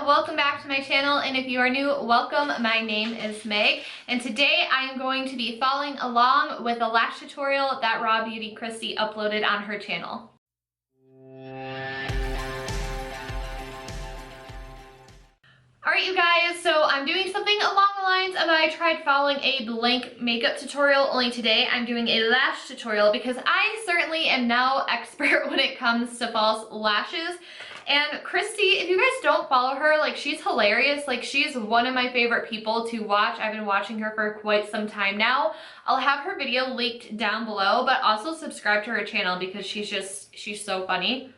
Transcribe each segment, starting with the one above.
welcome back to my channel, and if you are new, welcome. My name is Meg, and today I am going to be following along with a lash tutorial that RawBeautyKristi uploaded on her channel. Alright you guys, so I'm doing something along the lines of I tried following a blank makeup tutorial, only today I'm doing a lash tutorial because I certainly am now expert when it comes to false lashes. And Kristi, if you guys don't follow her, like, she's hilarious. Like, she's one of my favorite people to watch. I've been watching her for quite some time now. I'll have her video linked down below, but also subscribe to her channel because she's so funny.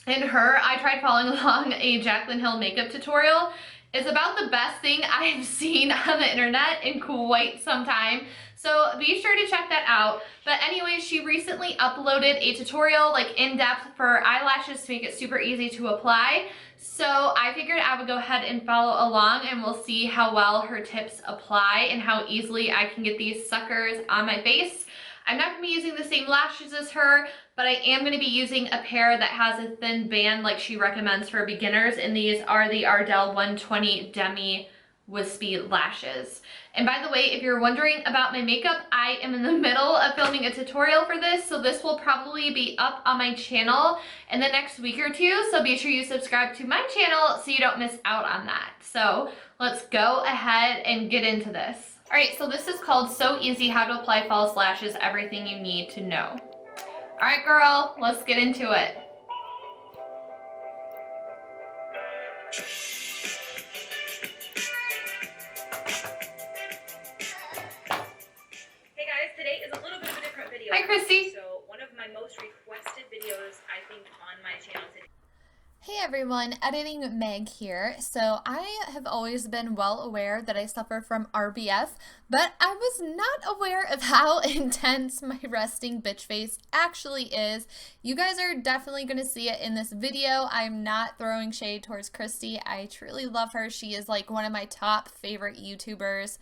And I tried following along a Jaclyn Hill makeup tutorial. It's about the best thing I've seen on the internet in quite some time. So be sure to check that out. But anyway, she recently uploaded a tutorial, like in depth, for eyelashes to make it super easy to apply. So I figured I would go ahead and follow along, and we'll see how well her tips apply and how easily I can get these suckers on my face. I'm not going to be using the same lashes as her, but I am going to be using a pair that has a thin band like she recommends for beginners, and these are the Ardell 120 Demi Wispy Lashes. And by the way, if you're wondering about my makeup, I am in the middle of filming a tutorial for this, so this will probably be up on my channel in the next week or two, so be sure you subscribe to my channel so you don't miss out on that. So let's go ahead and get into this. Alright, so this is called So Easy How to Apply False Lashes, Everything You Need to Know. Alright girl, let's get into it. Hey guys, today is a little bit of a different video. Hi Kristi. So one of my most requested videos, I think, on my channel today. Hey everyone, Editing Meg here. So I have always been well aware that I suffer from RBF, but I was not aware of how intense my resting bitch face actually is. You guys are definitely going to see it in this video. I'm not throwing shade towards Kristi. I truly love her. She is like one of my top favorite YouTubers,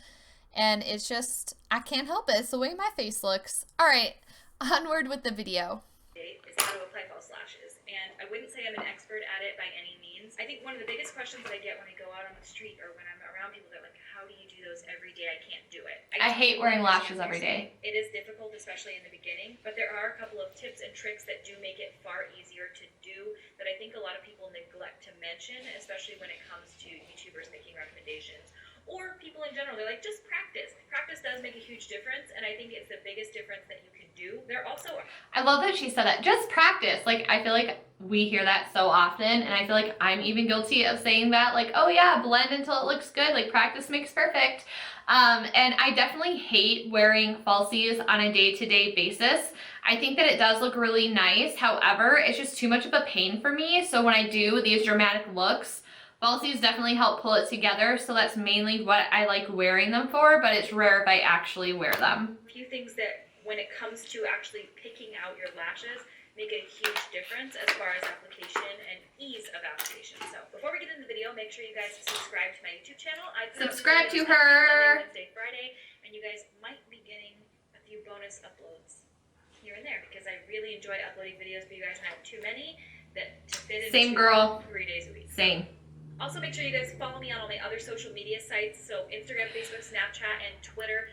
and it's just, I can't help it. It's the way my face looks. Alright, onward with the video. Is how to apply false lashes, and I wouldn't say I'm an expert at it by any means. I think one of the biggest questions that I get when I go out on the street or when I'm around people, they're like, how do you do those every day? I can't do it. I hate wearing lashes every day. It is difficult, especially in the beginning, but there are a couple of tips and tricks that do make it far easier to do that I think a lot of people neglect to mention, especially when it comes to YouTubers making recommendations. Or people in general, they're like, just practice. Practice does make a huge difference, and I think it's the biggest difference that you can do. There also are... I love that she said that. Just practice. Like, I feel like we hear that so often, and I feel like I'm even guilty of saying that. Like, oh yeah, blend until it looks good. Like, practice makes perfect. And I definitely hate wearing falsies on a day-to-day basis. I think that it does look really nice. However, it's just too much of a pain for me. So when I do these dramatic looks, falsies definitely help pull it together, so that's mainly what I like wearing them for, but it's rare if I actually wear them. A few things that, when it comes to actually picking out your lashes, make a huge difference as far as application and ease of application. So before we get into the video, make sure you guys subscribe to my YouTube channel. Subscribe to her. Monday, Wednesday, Friday, and you guys might be getting a few bonus uploads here and there because I really enjoy uploading videos, but you guys have too many that to fit into Same girl. 3 days a week. Same. Also, make sure you guys follow me on all my other social media sites, so Instagram, Facebook, Snapchat, and Twitter.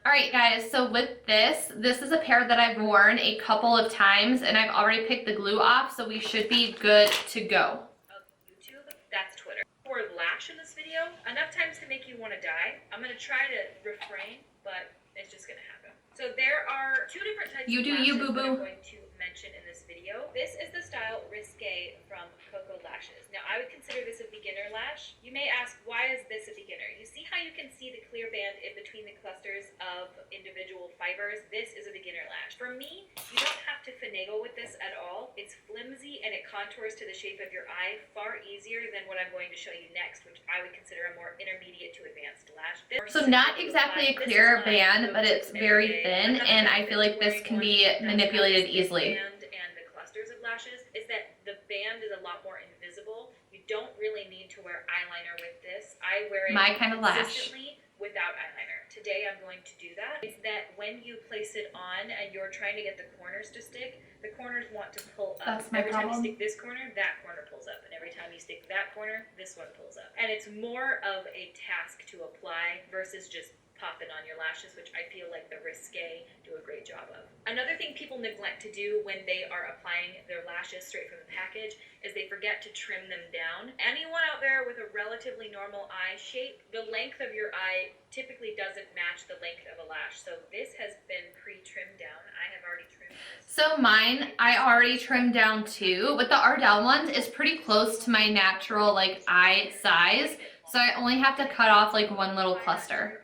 Alright guys, so with this is a pair that I've worn a couple of times, and I've already picked the glue off, so we should be good to go. Of YouTube, that's Twitter. For lash in this video, enough times to make you want to die. I'm going to try to refrain, but it's just going to happen. So there are two different types of lashes that I'm going to mention in this video. This is the style Risque from Coco Lashes. Now, I would consider this a beginner lash. You may ask, why is this a beginner? You see how you can see the clear band in between the clusters of individual fibers? This is a beginner lash. For me, you don't have to finagle with this at all. It's flimsy and it contours to the shape of your eye far easier than what I'm going to show you next, which I would consider a more intermediate to advanced lash. So not exactly a clear band, but it's very thin, and I feel like this can be manipulated easily. And the clusters of lashes is that the band is a lot more invisible. You don't really need to wear eyeliner with this. I wear it My kind of lash. consistently without eyeliner. To today I'm going to do that, is that when you place it on and you're trying to get the corners to stick, the corners want to pull up. That's my every problem. time you stick this corner, that corner pulls up. And every time you stick that corner, this one pulls up. And it's more of a task to apply versus just pop it on your lashes, which I feel like the Risque do a great job of. Another thing people neglect to do when they are applying their lashes straight from the package is they forget to trim them down. Anyone out there with a relatively normal eye shape, the length of your eye typically doesn't match the length of a lash. So this has been pre-trimmed down. I have already trimmed this. So mine, I already trimmed down too, but the Ardell ones is pretty close to my natural like eye size. So I only have to cut off like one little cluster.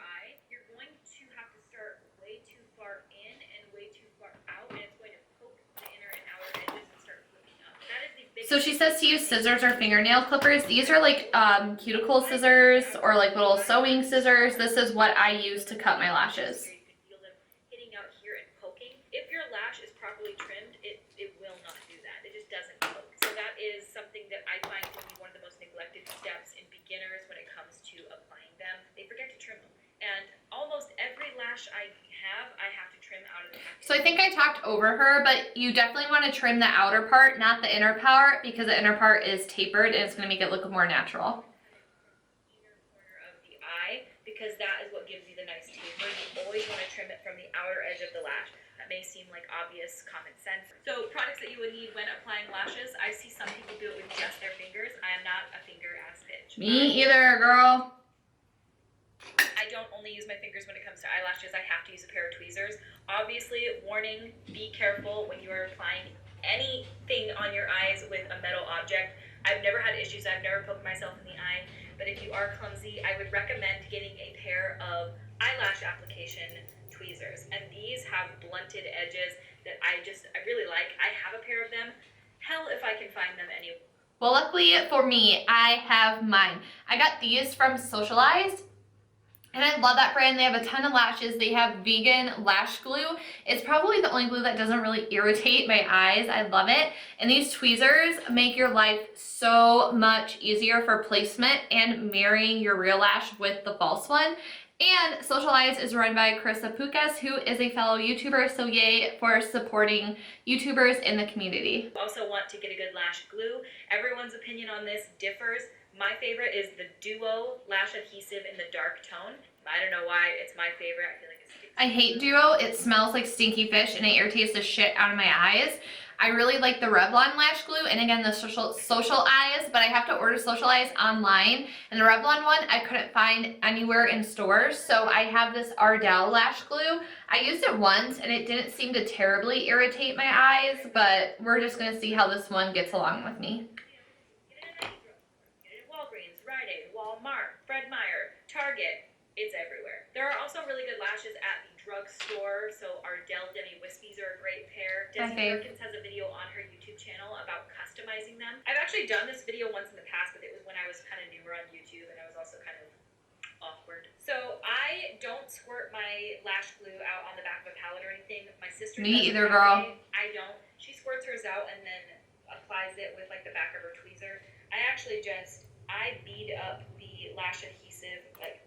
So she says to use scissors or fingernail clippers. These are like cuticle scissors or like little sewing scissors. This is what I use to cut my lashes. You can feel them hitting out here and poking. If your lash is properly trimmed, it will not do that. It just doesn't poke. So that is something that I find to be one of the most neglected steps in beginners when it comes to applying them. They forget to trim them. And almost every lash I have to trim out of the package. So I think I talked over her, but you definitely want to trim the outer part, not the inner part, because the inner part is tapered and it's going to make it look more natural. Inner corner of the eye, because that is what gives you the nice taper. You always want to trim it from the outer edge of the lash. That may seem like obvious common sense. So products that you would need when applying lashes, I see some people do it with just their fingers. I am not a finger ass bitch. Me either, girl. I don't only use my fingers when it comes to eyelashes. I have to use a pair of tweezers. Obviously, warning, be careful when you are applying anything on your eyes with a metal object. I've never had issues. I've never poked myself in the eye. But if you are clumsy, I would recommend getting a pair of eyelash application tweezers. And these have blunted edges that I really like. I have a pair of them. Hell if I can find them anywhere. Well, luckily for me, I have mine. I got these from Socialized. And I love that brand. They have a ton of lashes. They have vegan lash glue. It's probably the only glue that doesn't really irritate my eyes. I love it. And these tweezers make your life so much easier for placement and marrying your real lash with the false one. And Socialized is run by Krista Pukas, who is a fellow YouTuber, so yay for supporting YouTubers in the community. You also want to get a good lash glue. Everyone's opinion on this differs. My favorite is the Duo Lash Adhesive in the dark tone. I don't know why it's my favorite. I feel like it's I hate Duo. It smells like stinky fish and it irritates the shit out of my eyes. I really like the Revlon lash glue and again the Social Eyes, but I have to order Social Eyes online. And the Revlon one I couldn't find anywhere in stores, so I have this Ardell lash glue. I used it once and it didn't seem to terribly irritate my eyes, but we're just going to see how this one gets along with me. Walmart, Fred Meyer, Target, it's everywhere. There are also really good lashes at the drugstore, so Ardell Demi Wispies are a great pair. Desi Perkins has a video on her YouTube channel about customizing them. I've actually done this video once in the past, but it was when I was kind of newer on YouTube and I was also kind of awkward. So I don't squirt my lash glue out on the back of a palette or anything. My sister does. Me either, girl. I don't. She squirts hers out and then applies it with like the back of her tweezer. I bead up the lash adhesive like.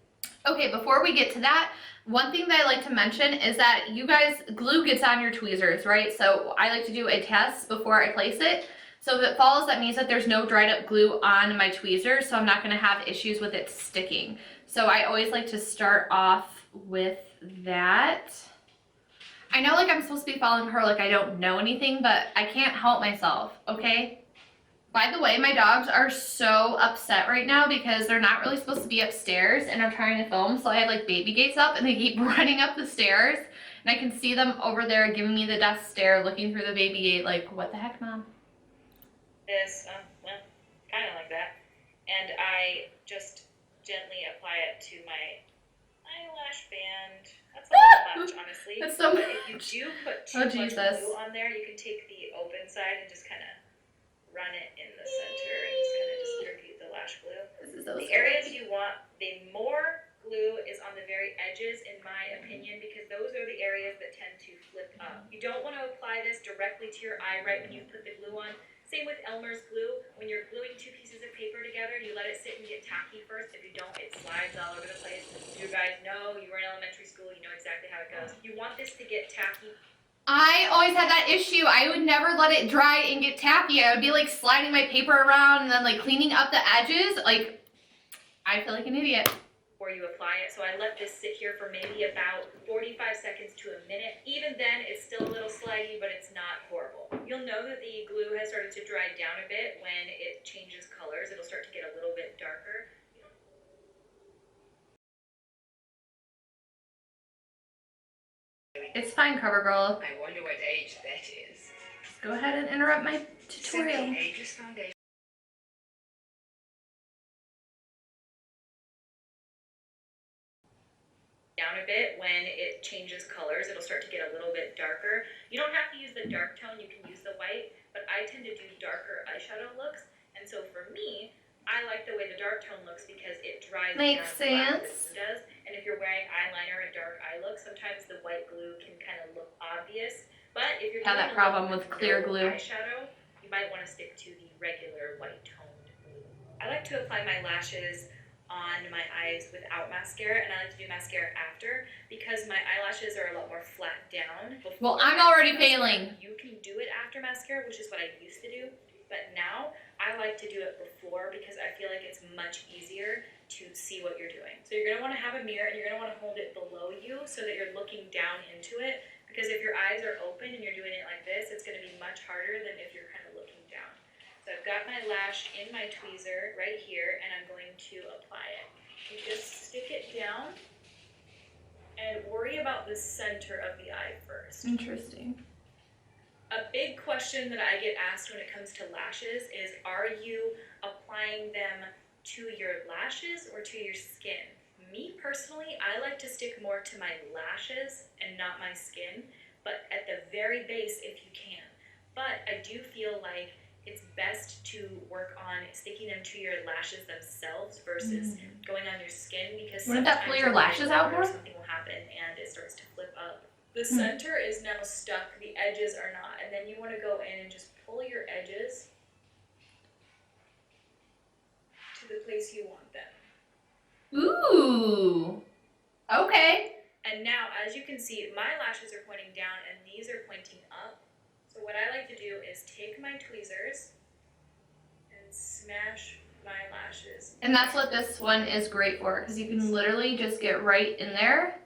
Okay, before we get to that, one thing that I like to mention is that you guys, glue gets on your tweezers, right? So I like to do a test before I place it. So if it falls, that means that there's no dried up glue on my tweezers, so I'm not going to have issues with it sticking. So I always like to start off with that. I know like I'm supposed to be following her like I don't know anything, but I can't help myself, okay? By the way, my dogs are so upset right now because they're not really supposed to be upstairs and I'm trying to film, so I have like baby gates up and they keep running up the stairs and I can see them over there giving me the death stare looking through the baby gate like, what the heck, Mom? This, well, kind of like that. And I just gently apply it to my eyelash band. That's a little much, honestly. That's so much. If you do put too much glue on there, you can take the open side and just kind of run it in the center and just kind of distribute the lash glue. This is so the scary. areas you want the more glue is on the very edges, in my opinion, because those are the areas that tend to flip up. You don't want to apply this directly to your eye right when you put the glue on. Same with Elmer's glue. When you're gluing two pieces of paper together, you let it sit and get tacky first. If you don't, it slides all over the place. You guys know, you were in elementary school, you know exactly how it goes. You want this to get tacky. I always had that issue. I would never let it dry and get tacky. I would be like sliding my paper around and then like cleaning up the edges. Like, I feel like an idiot. Before you apply it. So I let this sit here for maybe about 45 seconds to a minute. Even then, it's still a little slidey, but it's not horrible. You'll know that the glue has started to dry down a bit when it changes colors. It'll start to get a little bit darker. It's fine, CoverGirl. I wonder what age that is. Go ahead and interrupt my tutorial. Ageless foundation. Down a bit when it changes colors. It'll start to get a little bit darker. You don't have to use the dark tone, you can use the white, but I tend to do darker eyeshadow looks, and so for me, I like the way the dark tone looks because it dries Makes down sense. the does. And if you're wearing eyeliner and dark eye look, sometimes the white glue can kind of look obvious, but if you're Have that doing a problem look with clear no glue. eyeshadow, you might want to stick to the regular white toned glue. I like to apply my lashes on my eyes without mascara, and I like to do mascara after because my eyelashes are a lot more flat down. Well, I'm already failing. You can do it after mascara, which is what I used to do, but now I like to do it before because I feel like it's much easier to see what you're doing. So you're going to want to have a mirror and you're going to want to hold it below you so that you're looking down into it, because if your eyes are open and you're doing it like this, it's going to be much harder than if you're kind of looking down. So I've got my lash in my tweezer right here, and I'm going to apply it. You just stick it down and worry about the center of the eye first. Interesting. A big question that I get asked when it comes to lashes is, are you applying them to your lashes or to your skin? Me personally, I like to stick more to my lashes and not my skin, but at the very base if you can. But I do feel like it's best to work on sticking them to your lashes themselves versus going on your skin, because Wouldn't that pull your lashes out more? something will happen and it starts to flip up. The center is now stuck, the edges are not, and then you want to go in and just pull your edges to the place you want them. Ooh. Okay. And now, as you can see, my lashes are pointing down and these are pointing up. So what I like to do is take my tweezers and smash my lashes. And that's what this one is great for, because you can literally just get right in there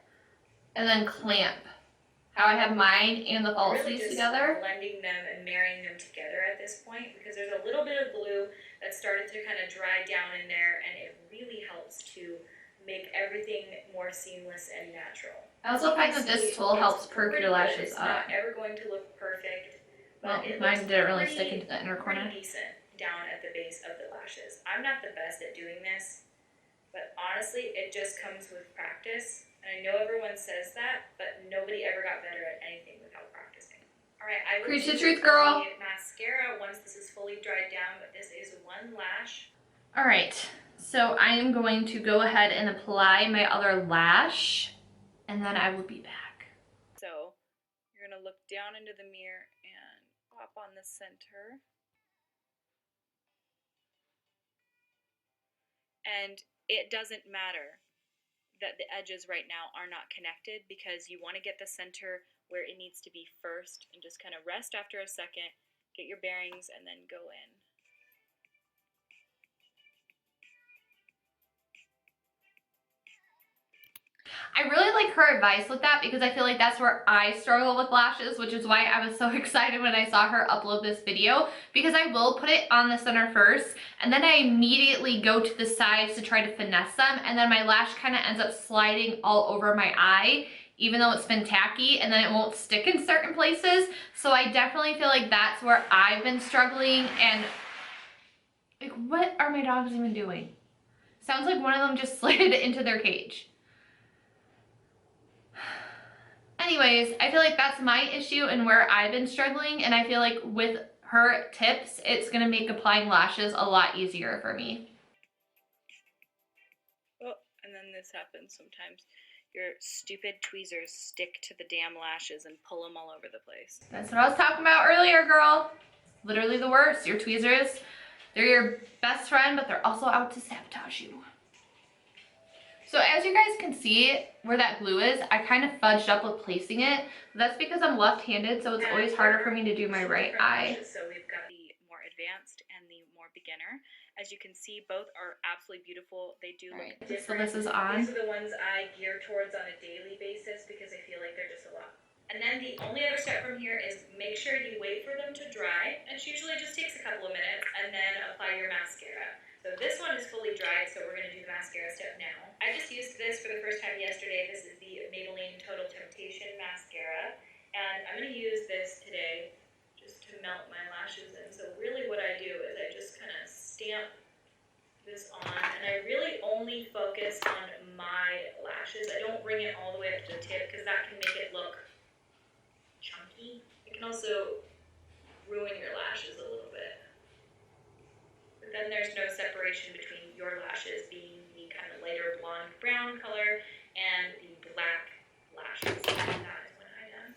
and then clamp. How I have mine and the falsies really just together. Blending them and marrying them together at this point, because there's a little bit of glue that started to kind of dry down in there, and it really helps to make everything more seamless and natural. I also find that this tool helps perk your lashes It's up. not ever going to look perfect, Well, but it mine looks didn't really pretty- stick into the inner corner. pretty decent down at the base of the lashes. I'm not the best at doing this, but honestly, it just comes with practice. And I know everyone says that, but nobody ever got better at anything without practicing. All right, I will Preach the use truth, girl. the mascara once this is fully dried down, but this is one lash. All right, so I am going to go ahead and apply my other lash, and then I will be back. So you're gonna look down into the mirror and pop on the center. And it doesn't matter that the edges right now are not connected, because you want to get the center where it needs to be first, and just kind of rest after a second, get your bearings, and then go in. I really like her advice with that, because I feel like that's where I struggle with lashes, which is why I was so excited when I saw her upload this video, because I will put it on the center first, and then I immediately go to the sides to try to finesse them, and then my lash kind of ends up sliding all over my eye, even though it's been tacky, and then it won't stick in certain places. So I definitely feel like that's where I've been struggling. And like, what are my dogs even doing? Sounds like one of them just slid into their cage. Anyways, I feel like that's my issue and where I've been struggling, and I feel like with her tips, it's gonna make applying lashes a lot easier for me. Oh, and then this happens sometimes. Your stupid tweezers stick to the damn lashes and pull them all over the place. That's what I was talking about earlier, girl. literally the worst. Your tweezers, they're your best friend, but they're also out to sabotage you. So as you guys can see where that glue is, I kind of fudged up with placing it. That's because I'm left-handed, so it's always harder for me to do my right eye. So we've got the more advanced and the more beginner. As you can see, both are absolutely beautiful. They do look different. So this is on. These are the ones I gear towards on a daily basis because I feel like they're just a lot. And then the only other step from here is make sure you wait for them to dry. And it usually just takes a couple of minutes, and then apply your mascara. So this one is fully dried, so we're going to do the mascara step now. I just used this for the first time yesterday. This is the Maybelline Total Temptation Mascara. And I'm going to use this today just to melt my lashes in. So really what I do is I just kind of stamp this on, and I really only focus on my lashes. I don't bring it all the way up to the tip because that can make it look chunky. It can also ruin your lashes a little bit. But then there's no separation between your lashes being the kind of lighter blonde brown color and the black lashes. And that is when I'm done.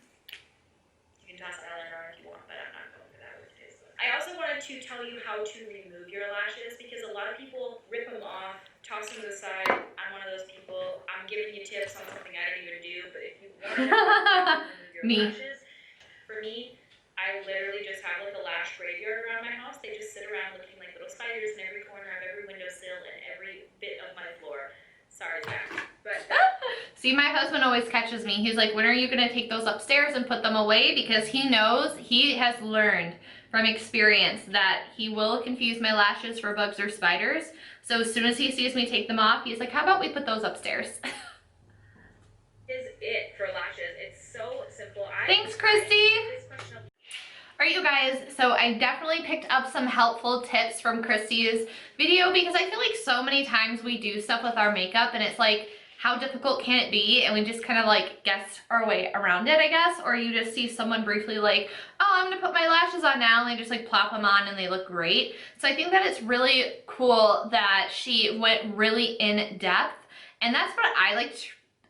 You can toss eyeliner on if you want, but I'm not going for that with today's look. I also wanted to tell you how to remove your lashes because a lot of people rip them off, toss them to the side. I'm one of those people. I'm giving you tips on something I don't even do, but if you want to know how to remove your lashes, for me, I literally just have like a lash graveyard around my house. They just sit around looking like little spiders in every corner of every windowsill and every bit of my floor. Sorry, Jack. But see, my husband always catches me. He's like, when are you going to take those upstairs and put them away? Because he knows, he has learned from experience that he will confuse my lashes for bugs or spiders. So as soon as he sees me take them off, he's like, how about we put those upstairs? is it for lashes. It's so simple. Thanks, Kristi. Alright, you guys, so I definitely picked up some helpful tips from Kristi's video because I feel like so many times we do stuff with our makeup and it's like, how difficult can it be? And we just kind of like guess our way around it, I guess. Or you just see someone briefly like, oh, I'm gonna put my lashes on now, and they just like plop them on and they look great. So I think that it's really cool that she went really in depth, and that's what I like to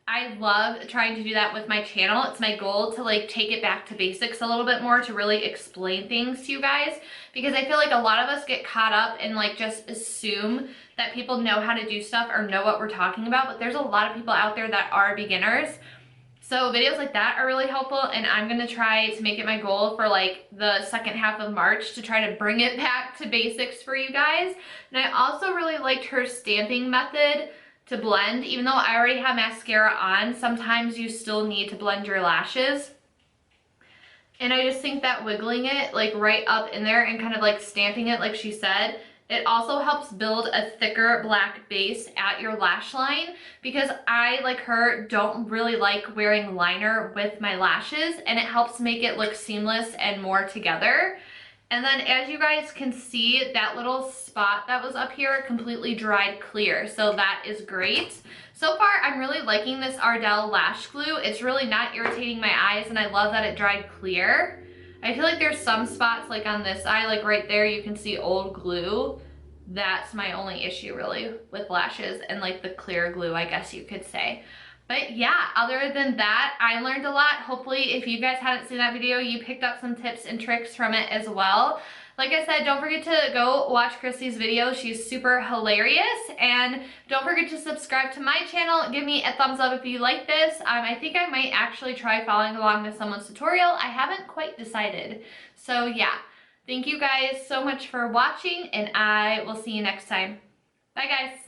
I love trying to do that with my channel. It's my goal to like take it back to basics a little bit more, to really explain things to you guys, because I feel like a lot of us get caught up and like just assume that people know how to do stuff or know what we're talking about, but there's a lot of people out there that are beginners. So videos like that are really helpful, and I'm gonna try to make it my goal for like the second half of March to try to bring it back to basics for you guys. And I also really liked her stamping method to blend. Even though I already have mascara on, sometimes you still need to blend your lashes. And I just think that wiggling it like right up in there and kind of like stamping it like she said, it also helps build a thicker black base at your lash line, because I, like her, don't really like wearing liner with my lashes, and it helps make it look seamless and more together. And then as you guys can see, that little spot that was up here completely dried clear. So that is great. So far, I'm really liking this Ardell lash glue. It's really not irritating my eyes, and I love that it dried clear. I feel like there's some spots like on this eye, like right there, you can see old glue. That's my only issue really with lashes, and like the clear glue, I guess you could say. But yeah, other than that, I learned a lot. Hopefully, if you guys hadn't seen that video, you picked up some tips and tricks from it as well. Like I said, don't forget to go watch Kristi's video. She's super hilarious. And don't forget to subscribe to my channel. Give me a thumbs up if you like this. I think I might actually try following along with someone's tutorial. I haven't quite decided. So yeah, thank you guys so much for watching, and I will see you next time. Bye guys.